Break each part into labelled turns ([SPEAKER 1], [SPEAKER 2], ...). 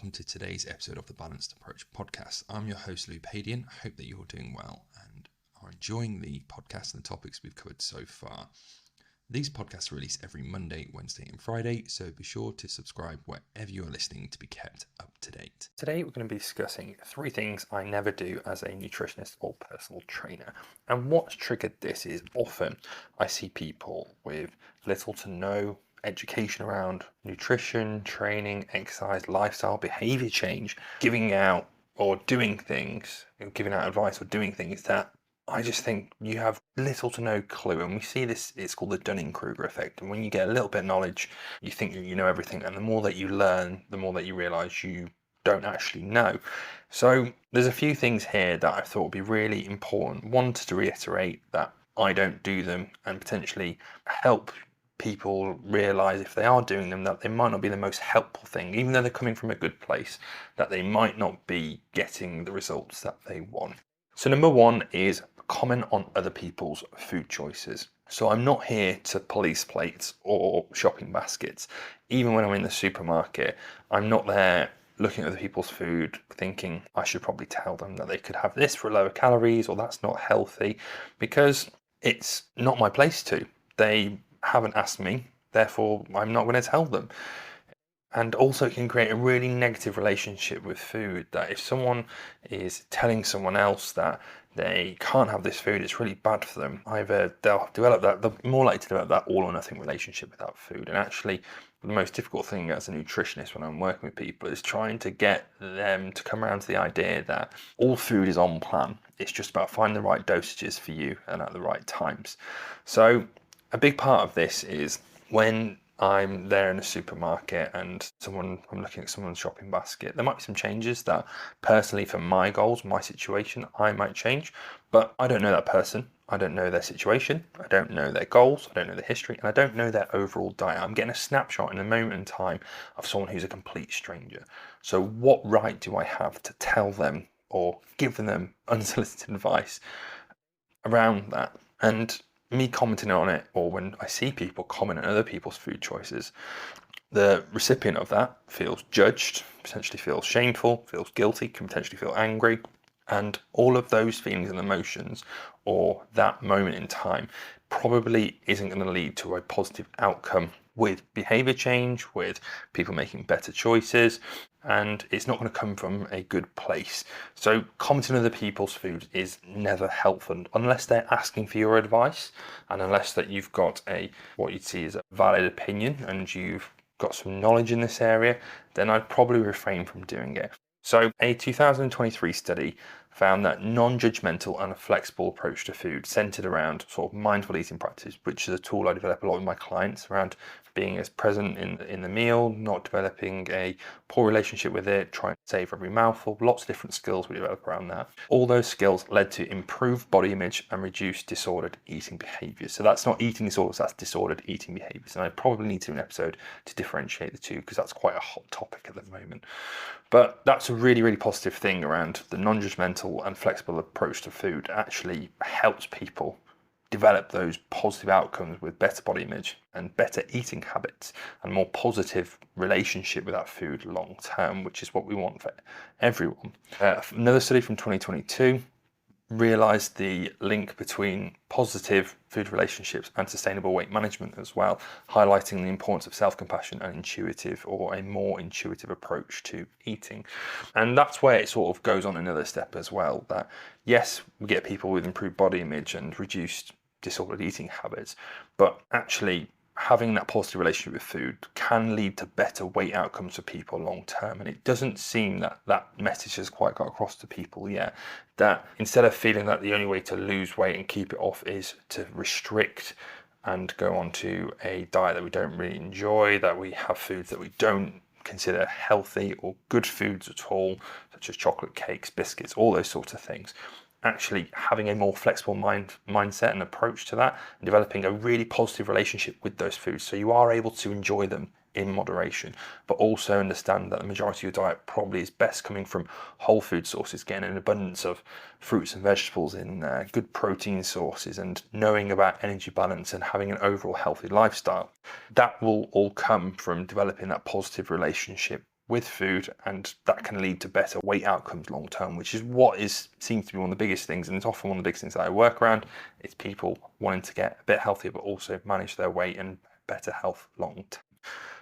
[SPEAKER 1] welcome to today's episode of the Balanced Approach podcast. I'm your host, Louis Padian. I hope that you're doing well and are enjoying the podcast and the topics we've covered so far. These podcasts are released every Monday, Wednesday and Friday, so be sure to subscribe wherever you are listening to be kept up to date. Today we're going to be discussing 3 things I never do as a nutritionist or personal trainer. And what's triggered this is often I see people with little to no education around nutrition, training, exercise, lifestyle, behavior change, giving out or doing things, giving out advice or doing things that I just think you have little to no clue. And we see this, it's called the Dunning-Kruger effect. And when you get a little bit of knowledge, you think you know everything. And the more that you learn, the more that you realize you don't actually know. So there's a few things here that I thought would be really important. One, to reiterate that I don't do them and potentially help people realize if they are doing them that they might not be the most helpful thing, even though they're coming from a good place, that they might not be getting the results that they want. So number 1 is comment on other people's food choices. So I'm not here to police plates or shopping baskets. Even when I'm in the supermarket, I'm not there looking at other people's food thinking I should probably tell them that they could have this for lower calories or that's not healthy, because it's not my place to. They haven't asked me, therefore I'm not going to tell them. And also it can create a really negative relationship with food, that if someone is telling someone else that they can't have this food, it's really bad for them, either they'll develop that, they're more likely to develop that all or nothing relationship with that food. And actually the most difficult thing as a nutritionist when I'm working with people is trying to get them to come around to the idea that all food is on plan. It's just about finding the right dosages for you and at the right times. So a big part of this is when I'm there in a supermarket and I'm looking at someone's shopping basket, there might be some changes that personally for my goals, my situation, I might change, but I don't know that person. I don't know their situation. I don't know their goals. I don't know their history, and I don't know their overall diet. I'm getting a snapshot in a moment in time of someone who's a complete stranger. So what right do I have to tell them or give them unsolicited advice around that? And me commenting on it, or when I see people comment on other people's food choices, the recipient of that feels judged, potentially feels shameful, feels guilty, can potentially feel angry. And all of those feelings and emotions, or that moment in time, probably isn't going to lead to a positive outcome with behavior change, with people making better choices, and it's not going to come from a good place. So commenting on other people's food is never helpful unless they're asking for your advice, and unless that you've got what you'd see as a valid opinion and you've got some knowledge in this area, then I'd probably refrain from doing it. So a 2023 study found that non-judgmental and a flexible approach to food centered around sort of mindful eating practice, which is a tool I develop a lot with my clients around being as present in the meal, not developing a poor relationship with it, trying to savour every mouthful, lots of different skills we develop around that. All those skills led to improved body image and reduced disordered eating behaviours. So that's not eating disorders, that's disordered eating behaviours. And I probably need to do an episode to differentiate the two, because that's quite a hot topic at the moment. But that's a really, really positive thing around the non-judgmental and flexible approach to food. It actually helps people develop those positive outcomes with better body image and better eating habits and more positive relationship with that food long term, which is what we want for everyone. Another study from 2022 realized the link between positive food relationships and sustainable weight management as well, highlighting the importance of self-compassion and intuitive, or a more intuitive approach to eating. And that's where it sort of goes on another step as well, that yes, we get people with improved body image and reduced disordered eating habits, but actually having that positive relationship with food can lead to better weight outcomes for people long term. And it doesn't seem that that message has quite got across to people yet, that instead of feeling that the only way to lose weight and keep it off is to restrict and go on to a diet that we don't really enjoy, that we have foods that we don't consider healthy or good foods at all, such as chocolate cakes, biscuits, all those sorts of things. Actually having a more flexible mindset and approach to that, and developing a really positive relationship with those foods, so you are able to enjoy them in moderation, but also understand that the majority of your diet probably is best coming from whole food sources, getting an abundance of fruits and vegetables in good protein sources, and knowing about energy balance and having an overall healthy lifestyle. That will all come from developing that positive relationship
[SPEAKER 2] with food, and that can lead to better weight outcomes long term, which is what seems to be one of the biggest things, and it's often one of the biggest things that I work around. It's people wanting to get a bit healthier but also manage their weight and better health long term.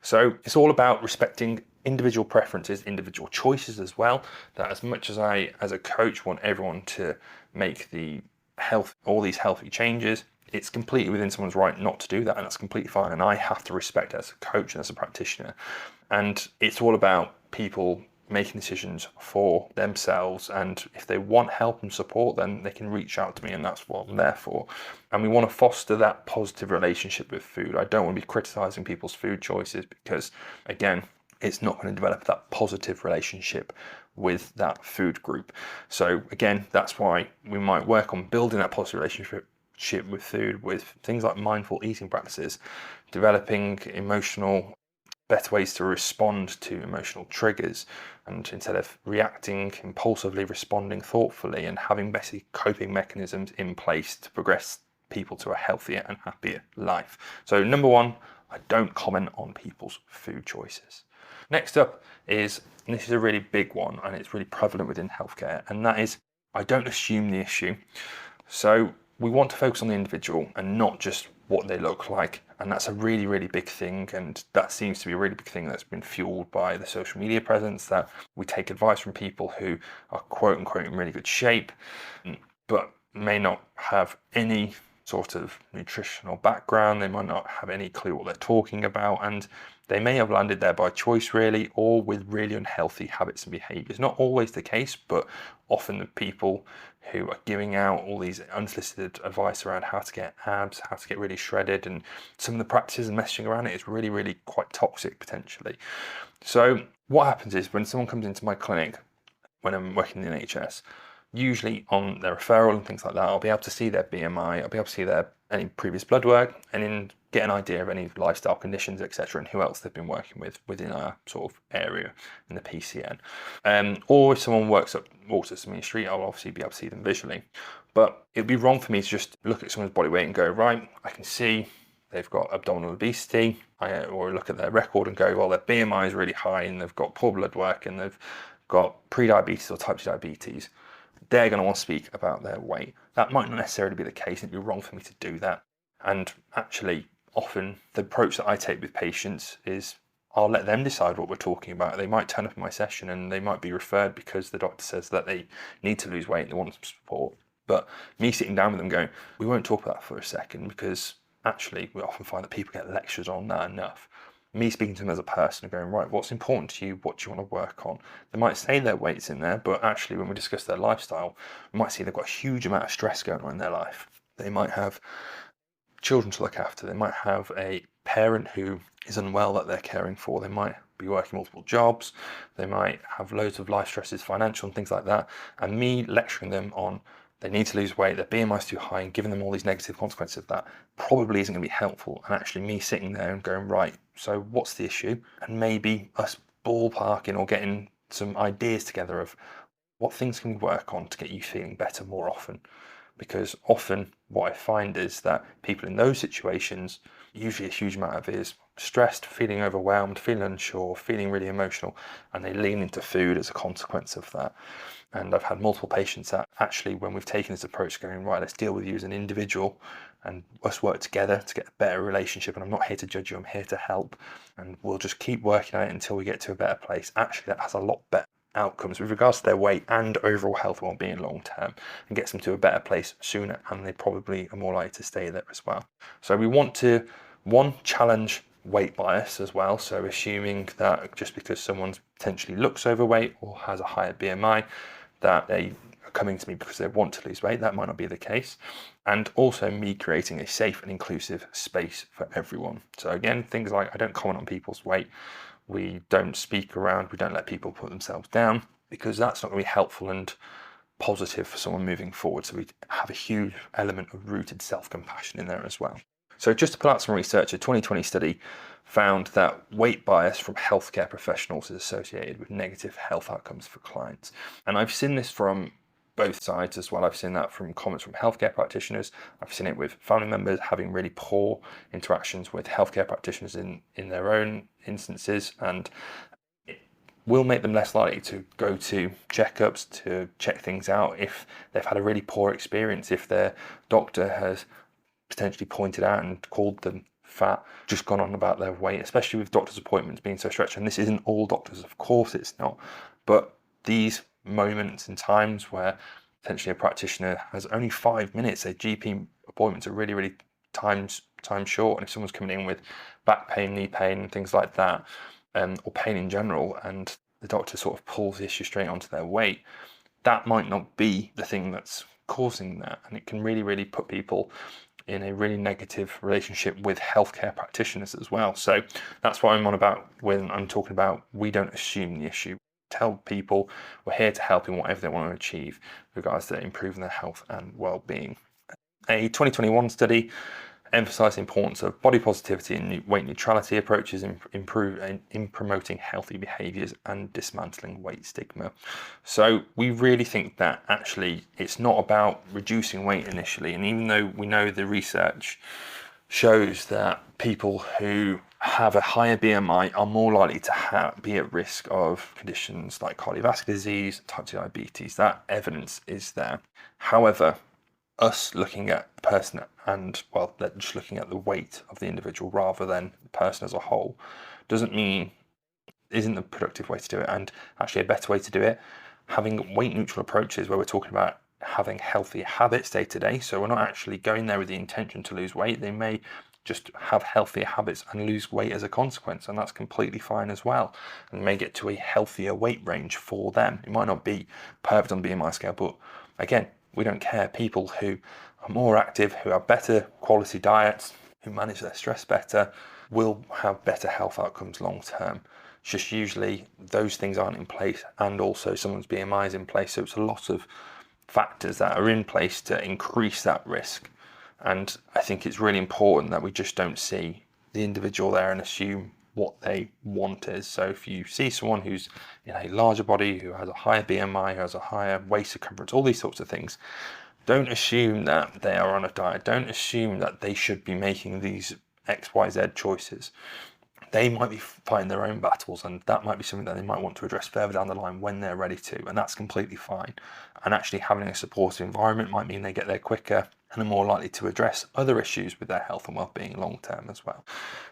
[SPEAKER 2] So it's all about respecting individual preferences, individual choices as well. That as much as I, as a coach, want everyone to make all these healthy changes, it's completely within someone's right not to do that, and that's completely fine. And I have to respect it as a coach and as a practitioner. And it's all about people making decisions for themselves, and if they want help and support, then they can reach out to me, and that's what I'm there for. And we want to foster that positive relationship with food. I don't want to be criticizing people's food choices, because again, it's not going to develop that positive relationship with that food group. So again, that's why we might work on building that positive relationship with food, with things like mindful eating practices, developing better ways to respond to emotional triggers, and instead of reacting impulsively, responding thoughtfully, and having better coping mechanisms in place to progress people to a healthier and happier life. So number one, I don't comment on people's food choices. Next up is, and this is a really big one, and it's really prevalent within healthcare, and that is, I don't assume the issue. So we want to focus on the individual and not just what they look like. And that's a really, really big thing. And that seems to be a really big thing that's been fueled by the social media presence, that we take advice from people who are quote unquote in really good shape, but may not have any sort of nutritional background. They might not have any clue what they're talking about. And they may have landed there by choice, really, or with really unhealthy habits and behaviors. Not always the case, but often the people who are giving out all these unsolicited advice around how to get abs, how to get really shredded, and some of the practices and messaging around it is really, really quite toxic potentially. So what happens is, when someone comes into my clinic, when I'm working in the NHS, usually on their referral and things like that, I'll be able to see their BMI, I'll be able to see any previous blood work, and get an idea of any lifestyle conditions, etc., and who else they've been working with within our sort of area in the PCN. Or if someone walks to me street, I'll obviously be able to see them visually. But it'd be wrong for me to just look at someone's body weight and go, right, I can see they've got abdominal obesity, or look at their record and go, well, their BMI is really high and they've got poor blood work and they've got pre-diabetes or type 2 diabetes. They're going to want to speak about their weight. That might not necessarily be the case, and it'd be wrong for me to do that. And actually, often the approach that I take with patients is I'll let them decide what we're talking about. They might turn up in my session and they might be referred because the doctor says that they need to lose weight and they want some support. But me sitting down with them going, we won't talk about that for a second, because actually we often find that people get lectures on that enough. Me speaking to them as a person and going, right, what's important to you? What do you want to work on? They might say their weight's in there, but actually when we discuss their lifestyle, we might see they've got a huge amount of stress going on in their life. They might have children to look after. They might have a parent who is unwell that they're caring for. They might be working multiple jobs. They might have loads of life stresses, financial and things like that. And me lecturing them on they need to lose weight, their BMI is too high, and giving them all these negative consequences of that probably isn't going to be helpful. And actually me sitting there and going, right, so what's the issue? And maybe us ballparking or getting some ideas together of what things can we work on to get you feeling better more often. Because often what I find is that people in those situations, usually a huge amount of it is stressed, feeling overwhelmed, feeling unsure, feeling really emotional, and they lean into food as a consequence of that. And I've had multiple patients that actually, when we've taken this approach, going, right, let's deal with you as an individual and us work together to get a better relationship. And I'm not here to judge you, I'm here to help. And we'll just keep working on it until we get to a better place. Actually, that has a lot better outcomes with regards to their weight and overall health and well-being long term, and gets them to a better place sooner, and they probably are more likely to stay there as well. So we want to, one, challenge weight bias as well. So assuming that just because someone potentially looks overweight or has a higher BMI, that they are coming to me because they want to lose weight, that might not be the case. And also me creating a safe and inclusive space for everyone. So again, things like I don't comment on people's weight, we don't speak around, we don't let people put themselves down, because that's not going to be helpful and positive for someone moving forward. So we have a huge element of rooted self-compassion in there as well. So just to pull out some research, a 2020 study found that weight bias from healthcare professionals is associated with negative health outcomes for clients. And I've seen this from both sides as well. I've seen that from comments from healthcare practitioners. I've seen it with family members having really poor interactions with healthcare practitioners in their own instances. And will make them less likely to go to checkups to check things out if they've had a really poor experience, if their doctor has potentially pointed out and called them fat, just gone on about their weight, especially with doctor's appointments being so stretched. And this isn't all doctors, of course it's not, but these moments and times where potentially a practitioner has only 5 minutes, their GP appointments are really time short, and if someone's coming in with back pain, knee pain, and things like that, or pain in general, and the doctor sort of pulls the issue straight onto their weight, that might not be the thing that's causing that, and it can really put people in a really negative relationship with healthcare practitioners as well. So that's what I'm on about when I'm talking about we don't assume the issue. Tell people we're here to help in whatever they want to achieve with regards to improving their health and well-being. A 2021 study emphasised the importance of body positivity and weight neutrality approaches in promoting healthy behaviours and dismantling weight stigma. So we really think that actually it's not about reducing weight initially, and even though we know the research shows that people who have a higher BMI are more likely to be at risk of conditions like cardiovascular disease, type 2 diabetes, that evidence is there. However, us looking at the person and, well, they're just looking at the weight of the individual rather than the person as a whole isn't the productive way to do it. And actually a better way to do it, having weight neutral approaches where we're talking about having healthy habits day to day. So we're not actually going there with the intention to lose weight. They may just have healthier habits and lose weight as a consequence, and that's completely fine as well, and may get to a healthier weight range for them. It might not be perfect on the BMI scale, but again, we don't care. People who are more active, who have better quality diets, who manage their stress better, will have better health outcomes long term. It's just usually those things aren't in place, and also someone's BMI is in place. So it's a lot of factors that are in place to increase that risk. And I think it's really important that we just don't see the individual there and assume what they want is. So if you see someone who's in a larger body, who has a higher BMI, who has a higher waist circumference, all these sorts of things, don't assume that they are on a diet. Don't assume that they should be making these XYZ choices. They might be fighting their own battles, and that might be something that they might want to address further down the line when they're ready to, and that's completely fine. And actually having a supportive environment might mean they get there quicker and are more likely to address other issues with their health and well-being long term as well.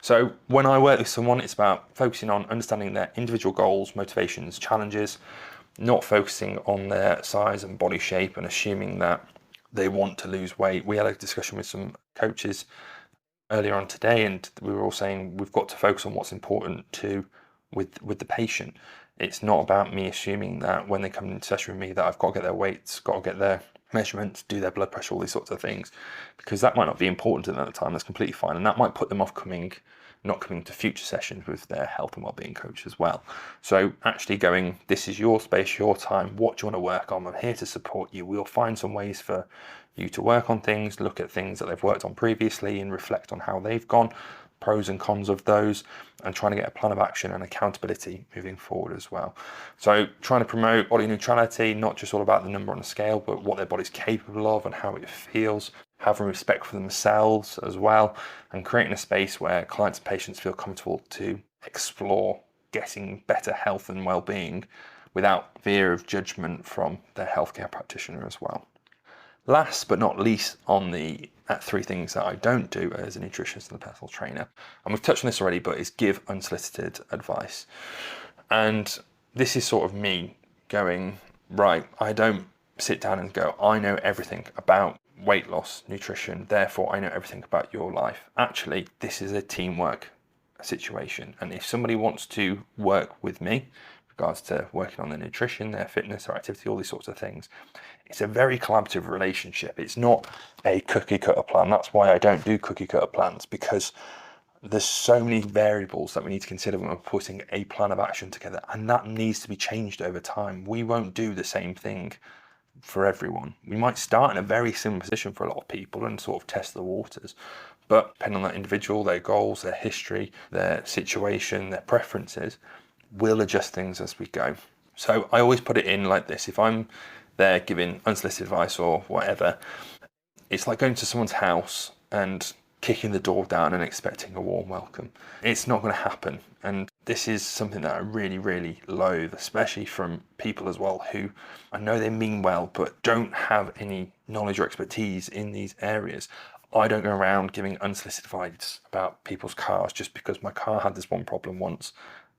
[SPEAKER 2] So when I work with someone, it's about focusing on understanding their individual goals, motivations, challenges, not focusing on their size and body shape and assuming that they want to lose weight. We had a discussion with some coaches earlier on today, and we were all saying we've got to focus on what's important with the patient. It's not about me assuming that when they come into session with me that I've got to get their weights, got to get their measurements, do their blood pressure, all these sorts of things, because that might not be important to them at the time. That's completely fine, and that might put them off not coming to future sessions with their health and wellbeing coach as well. So actually going, this is your space, your time, what do you want to work on? I'm here to support you. We'll find some ways for you to work on things, look at things that they've worked on previously and reflect on how they've gone, pros and cons of those, and trying to get a plan of action and accountability moving forward as well. So trying to promote body neutrality, not just all about the number on the scale, but what their body's capable of and how it feels, having respect for themselves as well, and creating a space where clients and patients feel comfortable to explore getting better health and well-being without fear of judgment from their healthcare practitioner as well. Last but not least on the 3 things that I don't do as a nutritionist and a personal trainer, and we've touched on this already, but is give unsolicited advice. And this is sort of me going, right, I don't sit down and go, I know everything about weight loss, nutrition, therefore I know everything about your life. Actually, this is a teamwork situation, and if somebody wants to work with me regards to working on their nutrition, their fitness, their activity, all these sorts of things, it's a very collaborative relationship. It's not a cookie cutter plan. That's why I don't do cookie cutter plans, because there's so many variables that we need to consider when we're putting a plan of action together, and that needs to be changed over time. We won't do the same thing for everyone. We might start in a very similar position for a lot of people and sort of test the waters, but depending on that individual, their goals, their history, their situation, their preferences, we'll adjust things as we go. So I always put it in like this: if I'm there giving unsolicited advice or whatever, it's like going to someone's house and kicking the door down and expecting a warm welcome. It's not going to happen. And this is something that I really, really loathe, especially from people as well who I know they mean well, but don't have any knowledge or expertise in these areas. I don't go around giving unsolicited advice about people's cars just because my car had this one problem once,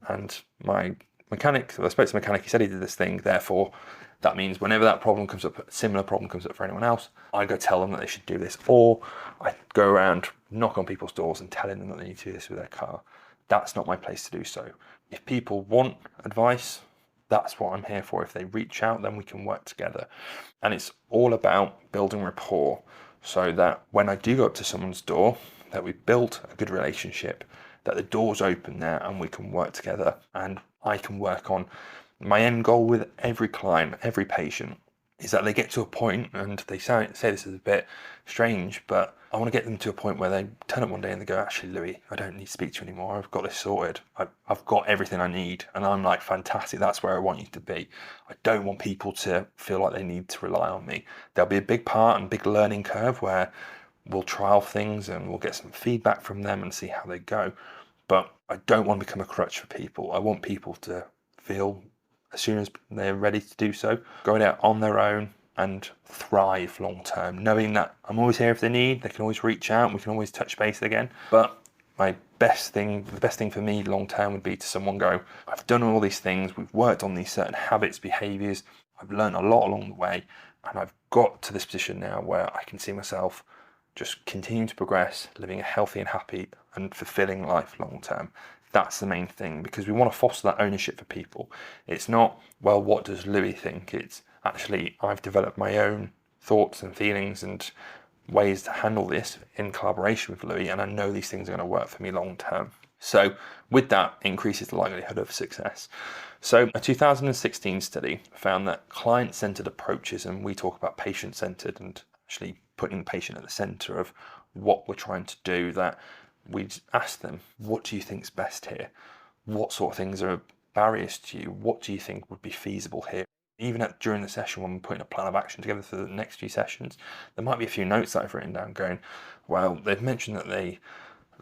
[SPEAKER 2] and my mechanic, I spoke to the mechanic, he said he did this thing, therefore that means whenever that problem comes up, a similar problem comes up for anyone else, I go tell them that they should do this, or I go around, knock on people's doors and telling them that they need to do this with their car. That's not my place to do so. If people want advice, that's what I'm here for. If they reach out, then we can work together. And it's all about building rapport so that when I do go up to someone's door, that we build a good relationship, that the door's open there and we can work together, and I can work on my end goal with every client, every patient, is that they get to a point, and they say this is a bit strange, but I want to get them to a point where they turn up one day and they go, actually, Louis, I don't need to speak to you anymore. I've got this sorted. I've got everything I need. And I'm like, fantastic. That's where I want you to be. I don't want people to feel like they need to rely on me. There'll be a big part and big learning curve where we'll trial things and we'll get some feedback from them and see how they go. But I don't want to become a crutch for people. I want people to feel, as soon as they're ready to do so, going out on their own and thrive long term, knowing that I'm always here if they need. They can always reach out and we can always touch base again. But the best thing for me long term would be to someone go, I've done all these things, we've worked on these certain habits, behaviors, I've learned a lot along the way, and I've got to this position now where I can see myself just continuing to progress, living a healthy and happy and fulfilling life long term. That's the main thing, because we want to foster that ownership for people. It's not, well, what does Louis think? It's actually, I've developed my own thoughts and feelings and ways to handle this in collaboration with Louis, and I know these things are going to work for me long term. So with that, increases the likelihood of success. So a 2016 study found that client-centered approaches, and we talk about patient-centered and actually putting the patient at the center of what we're trying to do, that we'd ask them, what do you think's best here? What sort of things are barriers to you? What do you think would be feasible here? Even during the session, when we're putting a plan of action together for the next few sessions, there might be a few notes that I've written down going, well, they've mentioned that they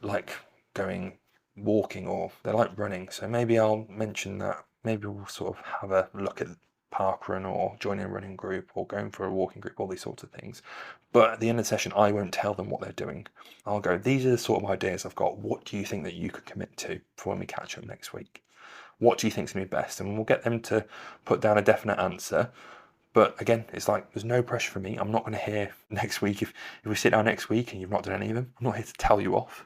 [SPEAKER 2] like going walking or they like running. So maybe I'll mention that maybe we'll sort of have a look at park run or joining a running group or going for a walking group, all these sorts of things. But at the end of the session, I won't tell them what they're doing. I'll go, these are the sort of ideas I've got. What do you think that you could commit to for when we catch up next week? What do you think is going to be best? And we'll get them to put down a definite answer. But again, it's like, there's no pressure for me. I'm not going to hear next week. If we sit down next week and you've not done any of them, I'm not here to tell you off.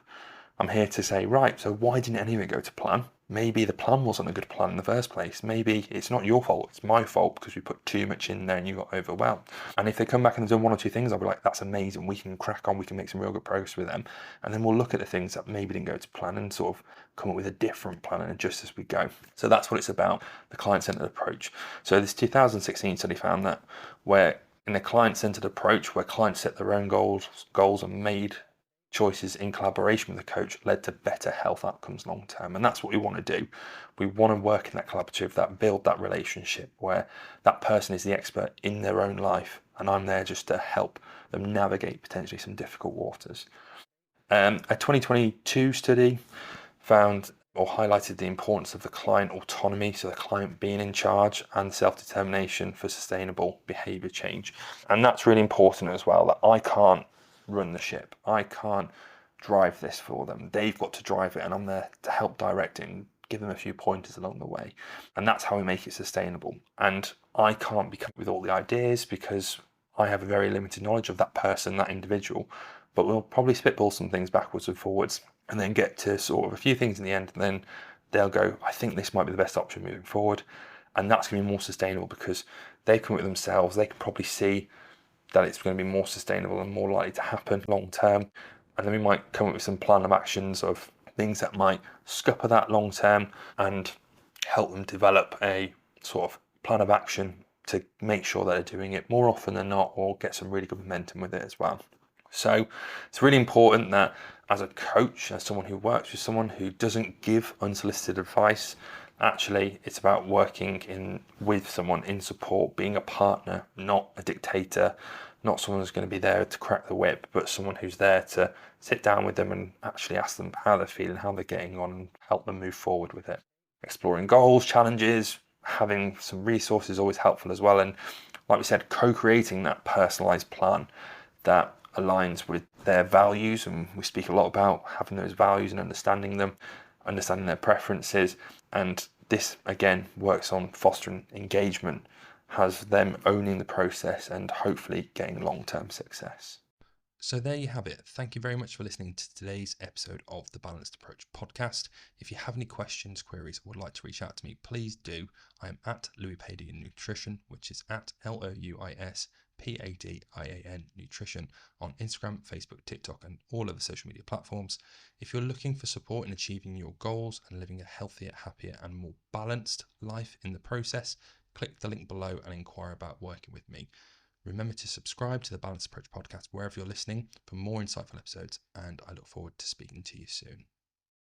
[SPEAKER 2] I'm here to say, right, so why didn't any of it go to plan? Maybe the plan wasn't a good plan in the first place. Maybe it's not your fault, it's my fault because we put too much in there and you got overwhelmed. And if they come back and they've done one or two things, I'll be like, that's amazing. We can crack on, we can make some real good progress with them. And then we'll look at the things that maybe didn't go to plan and sort of come up with a different plan and adjust as we go. So that's what it's about, the client-centered approach. So this 2016 study found that where in a client-centered approach, where clients set their own goals and made choices in collaboration with the coach, led to better health outcomes long term. And that's what we want to do. We want to work in that collaborative, that build that relationship where that person is the expert in their own life and I'm there just to help them navigate potentially some difficult waters. A 2022 study found or highlighted the importance of the client autonomy, so the client being in charge, and self-determination for sustainable behavior change. And that's really important as well, that I can't run the ship. I can't drive this for them. They've got to drive it, and I'm there to help direct it and give them a few pointers along the way. And that's how we make it sustainable. And I can't be coming with all the ideas because I have a very limited knowledge of that person, that individual. But we'll probably spitball some things backwards and forwards and then get to sort of a few things in the end. And then they'll go, I think this might be the best option moving forward. And that's going to be more sustainable because they come with themselves. They can probably see that it's going to be more sustainable and more likely to happen long term. And then we might come up with some plan of actions of things that might scupper that long term and help them develop a sort of plan of action to make sure that they're doing it more often than not, or get some really good momentum with it as well. So it's really important that as a coach, as someone who works with someone who doesn't give unsolicited advice, actually it's about working with someone in support, being a partner, not a dictator, not someone who's going to be there to crack the whip, but someone who's there to sit down with them and actually ask them how they're feeling, how they're getting on, and help them move forward with it. Exploring goals, challenges, having some resources is always helpful as well. And like we said, co-creating that personalized plan that aligns with their values. And we speak a lot about having those values and understanding them, understanding their preferences. And this, again, works on fostering engagement, has them owning the process and hopefully getting long-term success.
[SPEAKER 1] So there you have it. Thank you very much for listening to today's episode of the Balanced Approach podcast. If you have any questions, queries, or would like to reach out to me, please do. I am at Louis Padian Nutrition, which is at LOUISPADIAN Nutrition on Instagram, Facebook, TikTok, and all other social media platforms. If you're looking for support in achieving your goals and living a healthier, happier, and more balanced life in the process, click the link below and inquire about working with me. Remember to subscribe to the Balanced Approach podcast wherever you're listening for more insightful episodes, and I look forward to speaking to you soon.